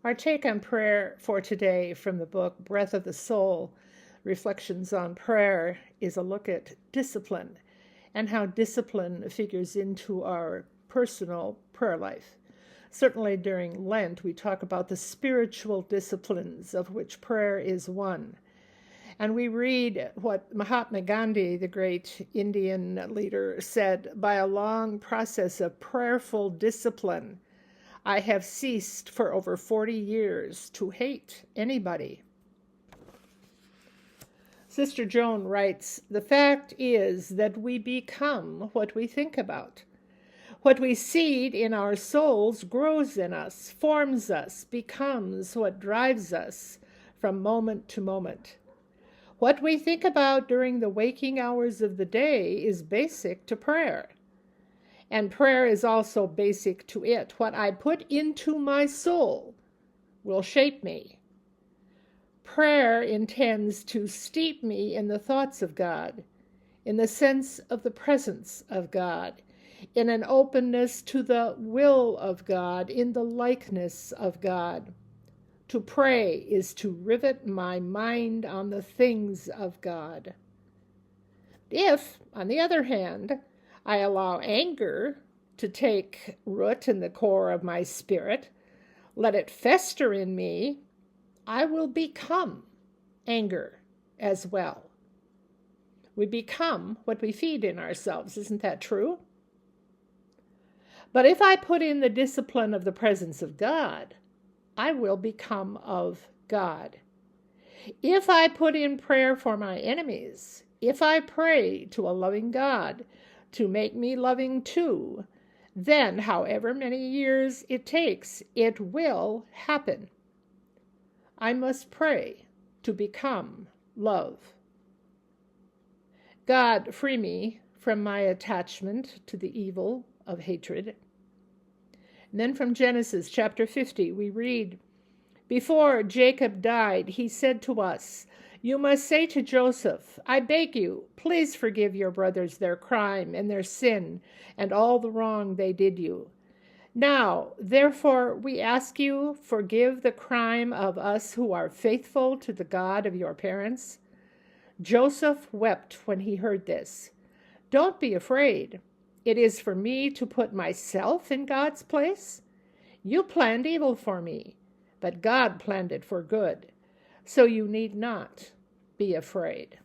Our take on prayer for today from the book Breath of the Soul, Reflections on Prayer, is a look at discipline and how discipline figures into our personal prayer life. Certainly during Lent, we talk about the spiritual disciplines of which prayer is one. And we read what Mahatma Gandhi, the great Indian leader, said, "By a long process of prayerful discipline, I have ceased for over 40 years to hate anybody." Sister Joan writes, "The fact is that we become what we think about. What we seed in our souls grows in us, forms us, becomes what drives us from moment to moment. What we think about during the waking hours of the day is basic to prayer. And prayer is also basic to it. What I put into my soul will shape me. Prayer intends to steep me in the thoughts of God, in the sense of the presence of God, in an openness to the will of God, in the likeness of God. To pray is to rivet my mind on the things of God. If, on the other hand, I allow anger to take root in the core of my spirit, let it fester in me, I will become anger as well." We become what we feed in ourselves, isn't that true? But if I put in the discipline of the presence of God, I will become of God. If I put in prayer for my enemies, if I pray to a loving God to make me loving too, then however many years it takes, it will happen. I must pray to become love. God, free me from my attachment to the evil of hatred. And then from Genesis chapter 50, we read, "Before Jacob died, he said to us, 'You must say to Joseph, I beg you, please forgive your brothers their crime and their sin and all the wrong they did you. Now, therefore, we ask you, forgive the crime of us who are faithful to the God of your parents.' Joseph wept when he heard this. 'Don't be afraid. It is for me to put myself in God's place. You planned evil for me, but God planned it for good. So you need not be afraid.'"